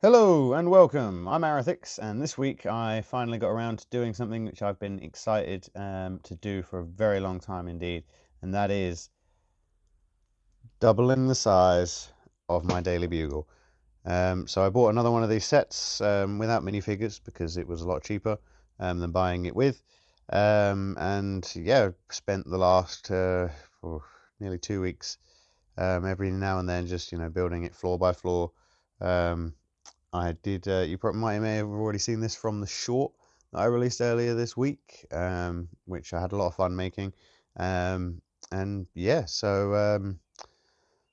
Hello and welcome. I'm Arathix, and this week I finally got around to doing something which I've been excited to do for a very long time indeed, and that is doubling the size of my Daily Bugle. So I bought another one of these sets without minifigures because it was a lot cheaper than buying it with. And yeah, spent the last nearly 2 weeks every now and then just building it floor by floor. Um, I did. You probably may have already seen this from the short that I released earlier this week, which I had a lot of fun making. Um, and yeah, so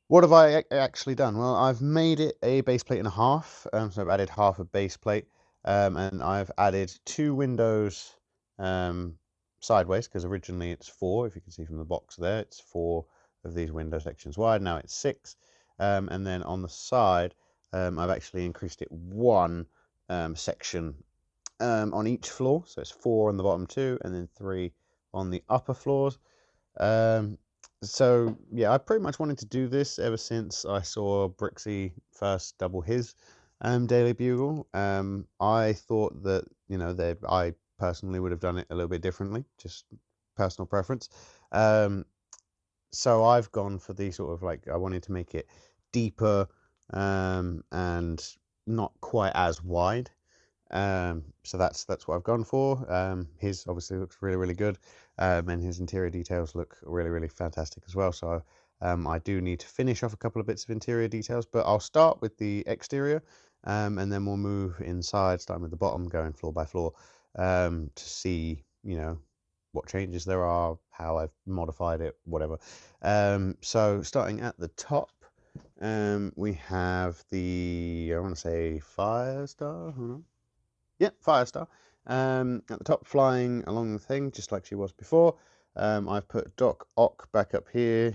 what have I actually done? Well, I've made it a base plate and a half. So I've added half a base plate, and I've added two windows um, sideways because originally it's four. If you can see from the box there, it's four of these window sections wide. Now it's six, and then on the side, I've actually increased it one section on each floor. So it's four on the bottom two, and then three on the upper floors. Um, so yeah, I pretty much wanted to do this ever since I saw Brixie first double his Daily Bugle. I thought that that I personally would have done it a little bit differently, just personal preference. Um, so I've gone for the sort of I wanted to make it deeper and not quite as wide. So that's what I've gone for. His obviously looks really, really good, and his interior details look really, really fantastic as well. So I do need to finish off a couple of bits of interior details, but I'll start with the exterior, and then we'll move inside, starting with the bottom, going floor by floor, to see what changes there are, how I've modified it, whatever. So starting at the top. We have the, I want to say, Firestar. Hold on. Yeah, Firestar. At the top, flying along the thing, just like she was before. I've put Doc Ock back up here,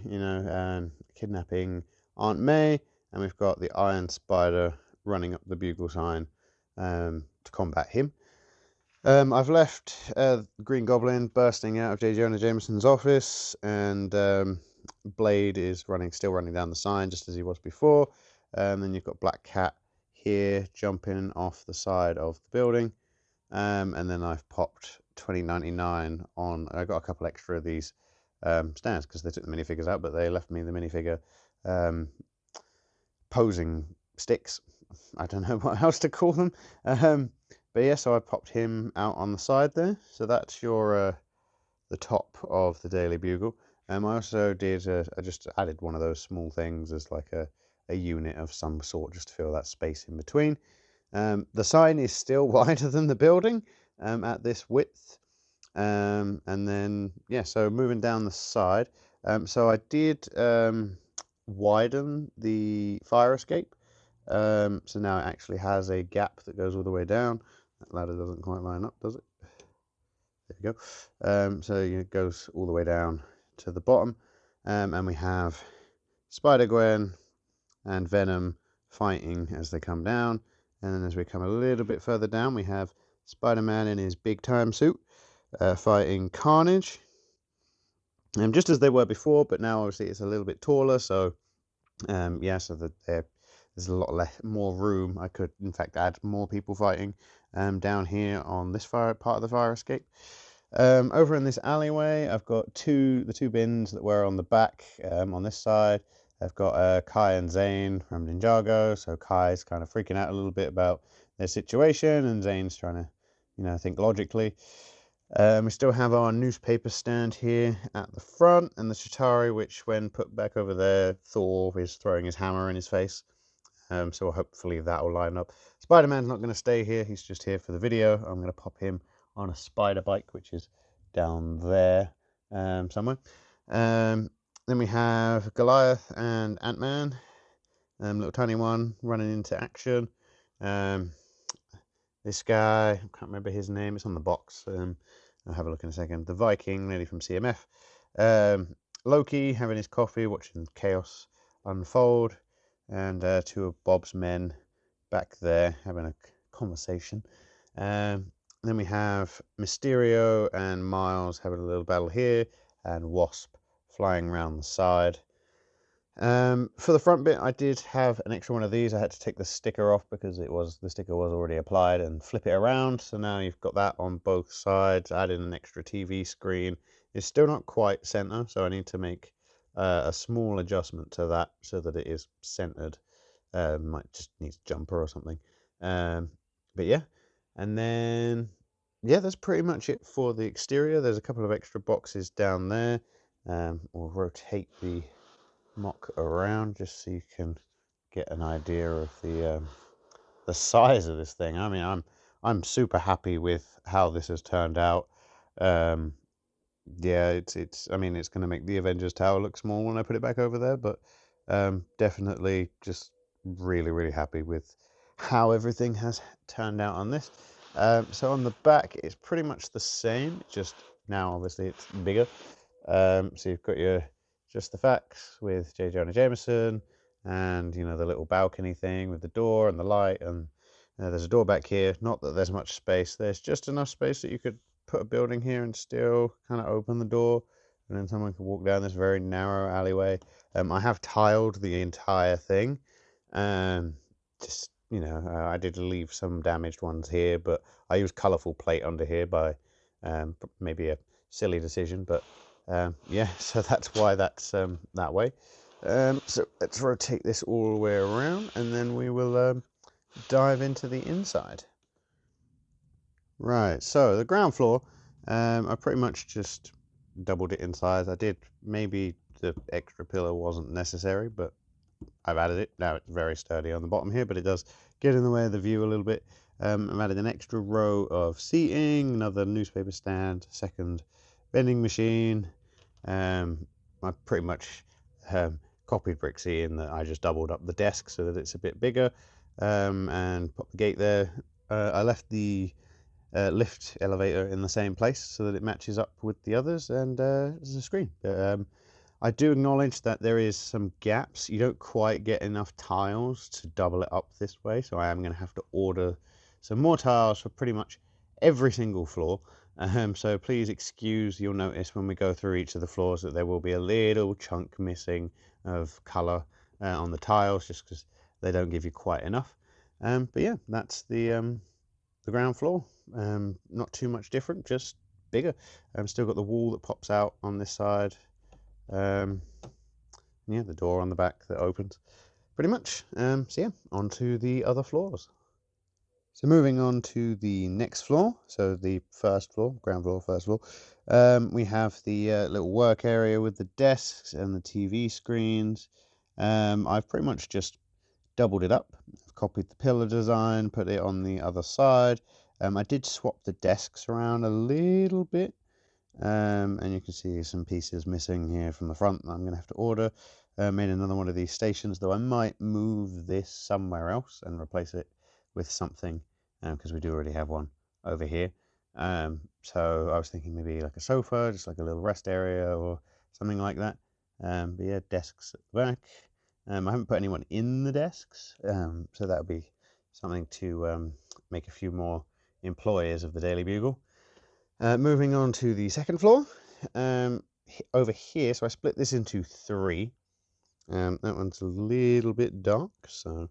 kidnapping Aunt May, and we've got the Iron Spider running up the bugle sign to combat him. I've left Green Goblin bursting out of J. Jonah Jameson's office, and Blade is still running down the sign just as he was before. Then you've got Black Cat here jumping off the side of the building. And then I've popped 2099 on. I got a couple extra of these stands because they took the minifigures out, but they left me the minifigure um, posing sticks. I don't know what else to call them. But yeah, so I popped him out on the side there. So that's the top of the Daily Bugle. I also did. I just added one of those small things as like a unit of some sort, just to fill that space in between. The sign is still wider than the building at this width. And then, yeah, so moving down the side. So I did widen the fire escape. So now it actually has a gap that goes all the way down. That ladder doesn't quite line up, does it? There you go. So it goes all the way down to the bottom. And we have Spider-Gwen and Venom fighting as they come down. And then as we come a little bit further down, we have Spider-Man in his big time suit fighting Carnage. Just as they were before, but now obviously it's a little bit taller. So yeah, so that there's a lot more room. I could in fact add more people fighting down here on this part of the fire escape. Over in this alleyway, I've got the two bins that were on the back on this side. I've got Kai and Zane from Ninjago. So Kai's kind of freaking out a little bit about their situation, and Zane's trying to, think logically. We still have our newspaper stand here at the front, and the Chitauri, which when put back over there, Thor is throwing his hammer in his face. So hopefully that will line up. Spider-Man's not going to stay here. He's just here for the video. I'm going to pop him on a spider bike, which is down there somewhere. Then we have Goliath and Ant-Man, little tiny one running into action. This guy, I can't remember his name. It's on the box. I'll have a look in a second. The Viking, lady from CMF. Loki having his coffee, watching chaos unfold, and two of Bob's men back there having a conversation. Then we have Mysterio and Miles having a little battle here, and Wasp flying around the side. For the front bit, I did have an extra one of these. I had to take the sticker off because the sticker was already applied, and flip it around. So now you've got that on both sides. Added an extra TV screen. It's still not quite center, so I need to make a small adjustment to that so that it is centered. Might just need a jumper or something. Um, but yeah, and then yeah, that's pretty much it for the exterior. There's a couple of extra boxes down there. We'll rotate the mock around just so you can get an idea of the size of this thing. I mean, I'm super happy with how this has turned out. Um, yeah, it's I mean, it's going to make the Avengers Tower look small when I put it back over there, but definitely just really happy with how everything has turned out on this. So on the back, it's pretty much the same, just now obviously it's bigger. So you've got your just the facts with J. Jonah Jameson, and you know the little balcony thing with the door and the light, and there's a door back here. Not that there's much space. There's just enough space that you could put a building here and still kind of open the door, and then someone could walk down this very narrow alleyway. I have tiled the entire thing. Um, just I did leave some damaged ones here, but I used colourful plate under here by maybe a silly decision, but yeah, so that's why that's that way. So let's rotate this all the way around, and then we will dive into the inside. Right, so the ground floor, I pretty much just doubled it in size. I did, maybe the extra pillar wasn't necessary, but I've added it. Now it's very sturdy on the bottom here, but it does get in the way of the view a little bit. I've added an extra row of seating, another newspaper stand, second vending machine. I pretty much copied Brixie in that I just doubled up the desk so that it's a bit bigger, and put the gate there. I left the lift elevator in the same place so that it matches up with the others, and there's a screen. I do acknowledge that there is some gaps. You don't quite get enough tiles to double it up this way, so I am going to have to order some more tiles for pretty much every single floor. So please excuse, you'll notice when we go through each of the floors that there will be a little chunk missing of colour on the tiles, just because they don't give you quite enough. But yeah, that's the ground floor. Not too much different, just bigger. Still got the wall that pops out on this side. Um, yeah, the door on the back that opens, pretty much. So yeah, on to the other floors. So moving on to the next floor, so the first floor, ground floor, first floor, we have the little work area with the desks and the TV screens. I've pretty much just doubled it up. I've copied the pillar design, put it on the other side. I did swap the desks around a little bit, and you can see some pieces missing here from the front that I'm going to have to order. Made another one of these stations, though I might move this somewhere else and replace it with something, because we do already have one over here. So I was thinking maybe like a sofa, just like a little rest area or something like that. But yeah, desks at the back. I haven't put anyone in the desks, so that would be something to make a few more employees of the Daily Bugle. Moving on to the second floor. Over here, so I split this into three. That one's a little bit dark, so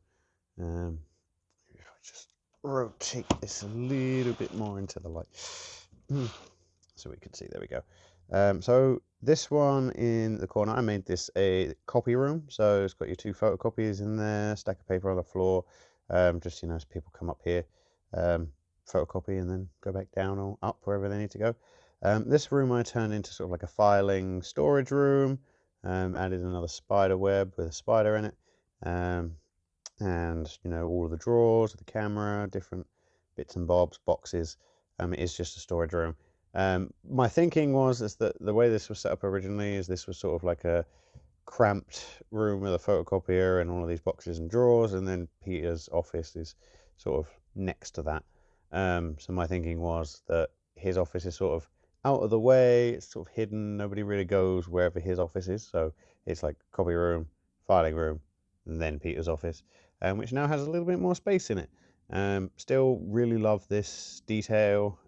if I just rotate this a little bit more into the light, so we can see. There we go. So this one in the corner, I made this a copy room. So it's got your two photocopies in there, stack of paper on the floor. Just as people come up here, photocopy and then go back down or up wherever they need to go. This room I turned into sort of like a filing storage room. Added another spider web with a spider in it. And all of the drawers, the camera, different bits and bobs, boxes. It is just a storage room. My thinking is that the way this was set up originally is this was sort of like a cramped room with a photocopier and all of these boxes and drawers, and then Peter's office is sort of next to that. So my thinking was that his office is sort of out of the way, it's sort of hidden, nobody really goes wherever his office is, so it's like copy room, filing room, and then Peter's office, which now has a little bit more space in it. Still really love this detail.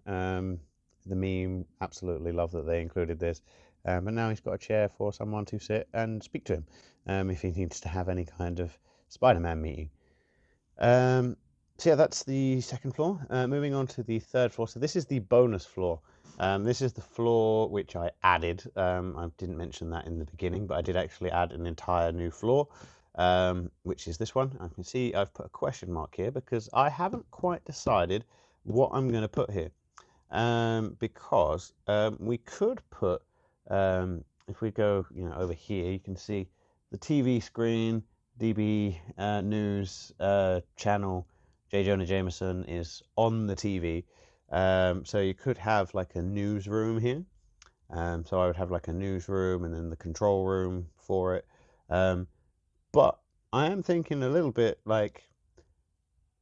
The meme, absolutely love that they included this. but now he's got a chair for someone to sit and speak to him if he needs to have any kind of Spider-Man meeting. So yeah, that's the second floor. Moving on to the third floor. So this is the bonus floor. This is the floor which I added. I didn't mention that in the beginning, but I did actually add an entire new floor, which is this one. I can see I've put a question mark here because I haven't quite decided what I'm going to put here. Because we could put, if we go, over here, you can see the TV screen, DB News channel. J. Jonah Jameson is on the TV. So you could have like a newsroom here. So I would have like a newsroom and then the control room for it. But I am thinking a little bit like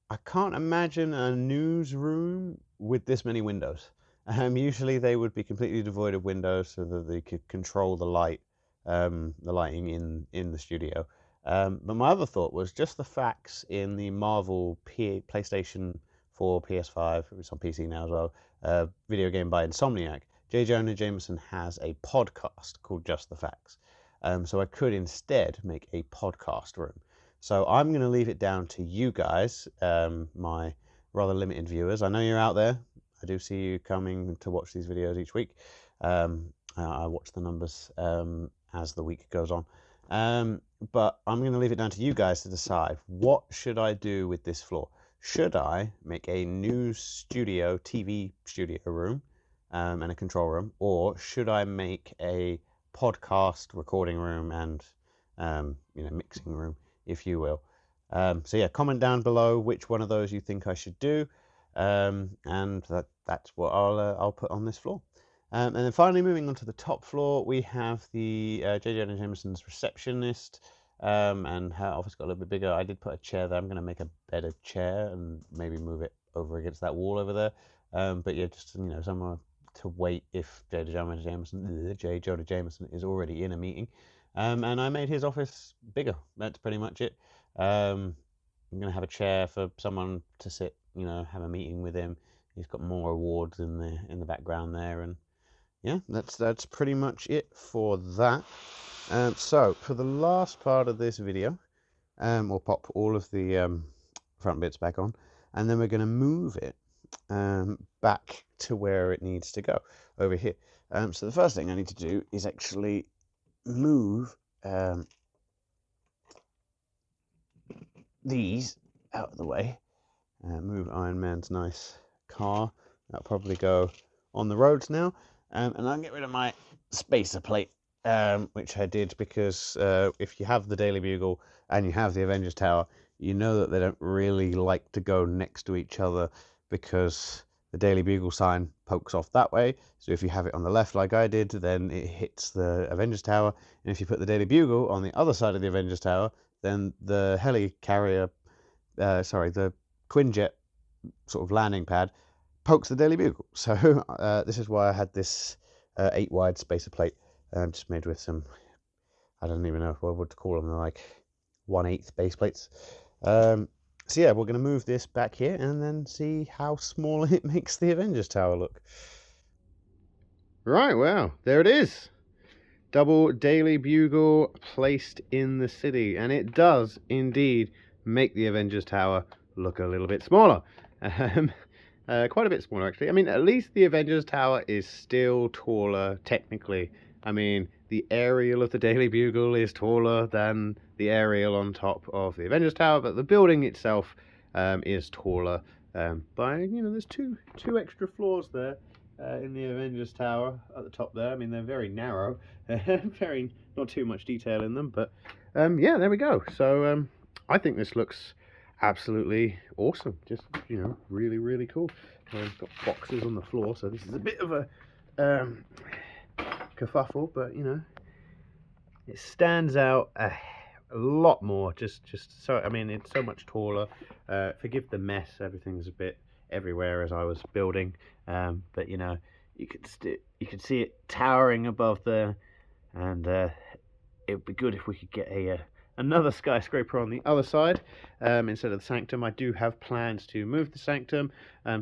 I can't imagine a newsroom with this many windows. Usually they would be completely devoid of windows so that they could control the lighting in the studio. But my other thought was just the facts in the Marvel PlayStation 4, PS5, it's on PC now as well, video game by Insomniac. J. Jonah Jameson has a podcast called Just the Facts. So I could instead make a podcast room. So I'm going to leave it down to you guys, my rather limited viewers. I know you're out there. I do see you coming to watch these videos each week. I watch the numbers as the week goes on. But I'm going to leave it down to you guys to decide what should I do with this floor. Should I make a news studio, TV studio room and a control room, or should I make a podcast recording room and mixing room, if you will? So yeah, comment down below which one of those you think I should do, and that's what I'll put on this floor. And then finally, moving on to the top floor, we have the J. Jonah Jameson's receptionist, and her office got a little bit bigger. I did put a chair there. I'm going to make a better chair and maybe move it over against that wall over there. But yeah, just somewhere to wait if J. Jonah Jameson is already in a meeting. And I made his office bigger. That's pretty much it. I'm going to have a chair for someone to sit, have a meeting with him. He's got more awards in the background there, and yeah, that's pretty much it for that. So for the last part of this video, we'll pop all of the front bits back on, and then we're going to move it back to where it needs to go, over here. So the first thing I need to do is actually move these out of the way. Move Iron Man's nice car. That'll probably go on the roads now. And I'll get rid of my spacer plate, which I did because if you have the Daily Bugle and you have the Avengers Tower, you know that they don't really like to go next to each other because the Daily Bugle sign pokes off that way. So if you have it on the left like I did, then it hits the Avengers Tower. And if you put the Daily Bugle on the other side of the Avengers Tower, then the helicarrier, the Quinjet sort of landing pad pokes the Daily Bugle. So this is why I had this 8 wide spacer plate, just made with some, I don't even know what to call them, like 1/8 base plates. So yeah, we're going to move this back here and then see how small it makes the Avengers Tower look. Right, well, there it is. Double Daily Bugle placed in the city, and it does indeed make the Avengers Tower look a little bit smaller. Quite a bit smaller, actually. I mean, at least the Avengers Tower is still taller, technically. I mean, the aerial of the Daily Bugle is taller than the aerial on top of the Avengers Tower, but the building itself is taller by, there's two extra floors there in the Avengers Tower at the top there. I mean, they're very narrow, not too much detail in them, but yeah, there we go. So I think this looks absolutely awesome. Just, really, really cool. It's got boxes on the floor, so this is a bit of a kerfuffle, but it stands out a lot more. Just so, I mean, it's so much taller. Forgive the mess. Everything's a bit everywhere as I was building, but you could see it towering above there, and it would be good if we could get another skyscraper on the other side instead of the Sanctum. I do have plans to move the Sanctum,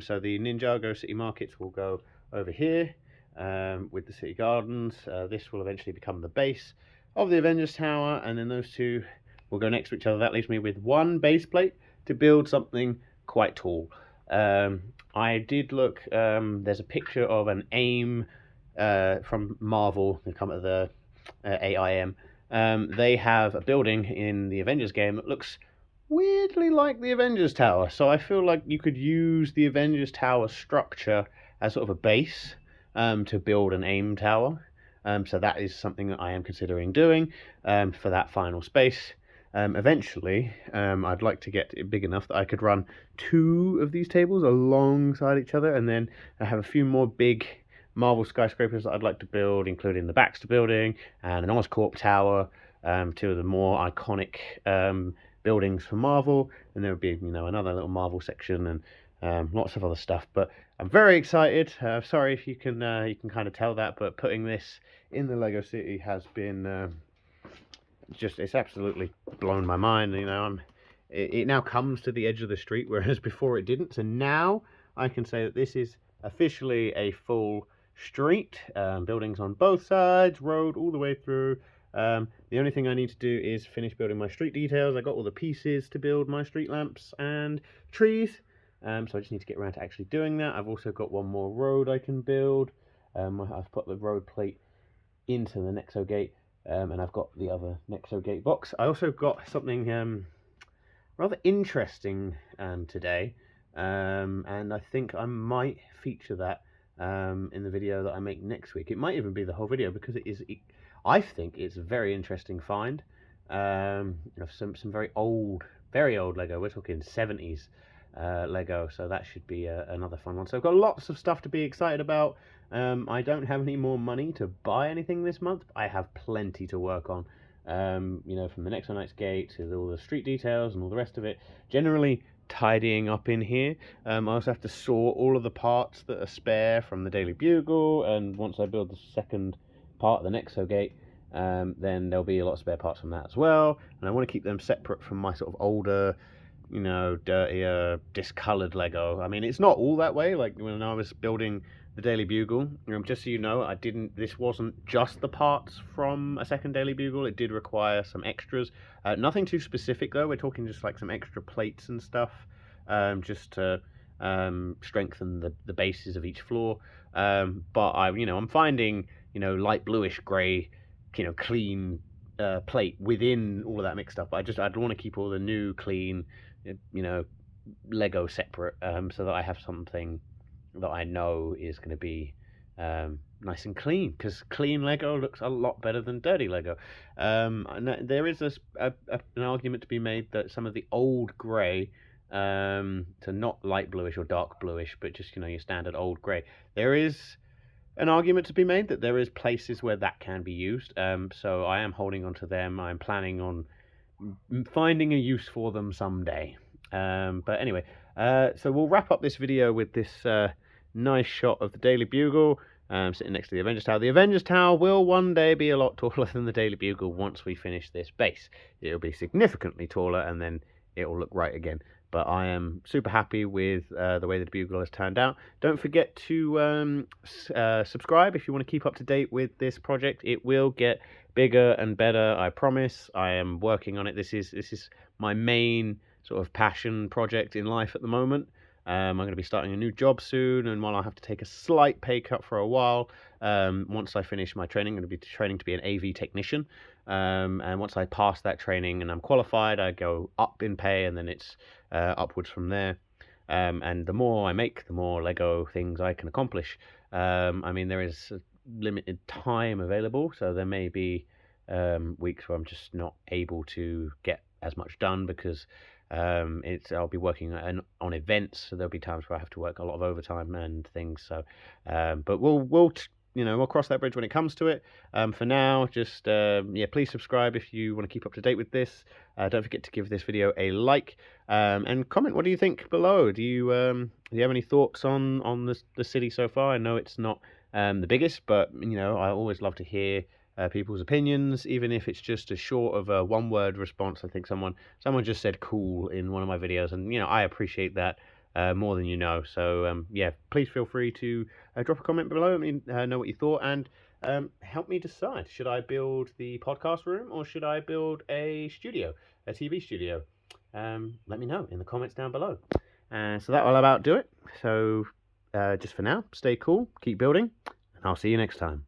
so the Ninjago City Markets will go over here, with the city gardens. This will eventually become the base of the Avengers Tower, and then those two will go next to each other. That leaves me with one base plate to build something quite tall. I did look. There's a picture of an AIM from Marvel. They come at the AIM. They have a building in the Avengers game that looks weirdly like the Avengers Tower. So I feel like you could use the Avengers Tower structure as sort of a base to build an AIM tower. So that is something that I am considering doing for that final space. Eventually, I'd like to get it big enough that I could run 2 of these tables alongside each other, and then I have a few more big Marvel skyscrapers that I'd like to build, including the Baxter Building and an Oscorp Tower, 2 of the more iconic buildings for Marvel, and there would be another little Marvel section and lots of other stuff. But I'm very excited. Sorry if you can kind of tell that, but putting this in the Lego City has been it's absolutely blown my mind. It now comes to the edge of the street, whereas before it didn't. So now I can say that this is officially a full street, buildings on both sides, road all the way through. The only thing I need to do is finish building my street details. I got all the pieces to build my street lamps and trees, so I just need to get around to actually doing that. I've also got one more road I can build. I've put the road plate into the Nexo gate, and I've got the other Nexo gate box. I also got something rather interesting today, and I think I might feature that in the video that I make next week. It might even be the whole video, because I think it's a very interesting find. Some very old Lego. We're talking 70s Lego, so that should be another fun one. So I've got lots of stuff to be excited about. I don't have any more money to buy anything this month. I have plenty to work on. From the Nexo Knights gate to all the street details and all the rest of it. Generally tidying up in here. I also have to sort all of the parts that are spare from the Daily Bugle, and once I build the second part of the Nexo gate, then there'll be a lot of spare parts from that as well, and I want to keep them separate from my sort of older, dirtier, discolored Lego. I mean, it's not all that way. Like when I was building the Daily Bugle, just so you know, this wasn't just the parts from a second Daily Bugle. It did require some extras. Nothing too specific though. We're talking just like some extra plates and stuff, just to strengthen the bases of each floor. But I'm finding light bluish grey, clean plate within all of that mixed stuff. But I'd want to keep all the new clean, Lego separate, so that I have something that I know is going to be nice and clean, because clean Lego looks a lot better than dirty Lego. And there is an argument to be made that some of the old grey, so not light bluish or dark bluish, but just your standard old grey, there is an argument to be made that there is places where that can be used. So I am holding on to them. I'm planning on finding a use for them someday. But anyway, so we'll wrap up this video with this nice shot of the Daily Bugle sitting next to the Avengers Tower. The Avengers Tower will one day be a lot taller than the Daily Bugle once we finish this base. It'll be significantly taller, and then it will look right again. But I am super happy with the way the Bugle has turned out. Don't forget to subscribe if you want to keep up to date with this project. It will get bigger and better, I promise. I am working on it. This is my main sort of passion project in life at the moment. I'm going to be starting a new job soon, and while I'll have to take a slight pay cut for a while, once I finish my training, I'm going to be training to be an AV technician. And once I pass that training and I'm qualified, I go up in pay, and then it's upwards from there. And the more I make, the more Lego things I can accomplish. I mean, there is a limited time available, so there may be weeks where I'm just not able to get as much done, because I'll be working on events, so there'll be times where I have to work a lot of overtime and things. So, but we'll cross that bridge when it comes to it. For now, just please subscribe if you want to keep up to date with this. Don't forget to give this video a like, and comment. What do you think below? Do you have any thoughts on the city so far? I know it's not the biggest, but I always love to hear people's opinions, even if it's just as short of a one-word response. I think someone just said cool in one of my videos, and I appreciate that more than you know. So yeah, please feel free to drop a comment below. Let me know what you thought, and help me decide: should I build the podcast room or should I build a studio, a TV studio? Let me know in the comments down below. So that will about do it. So just for now, stay cool, keep building, and I'll see you next time.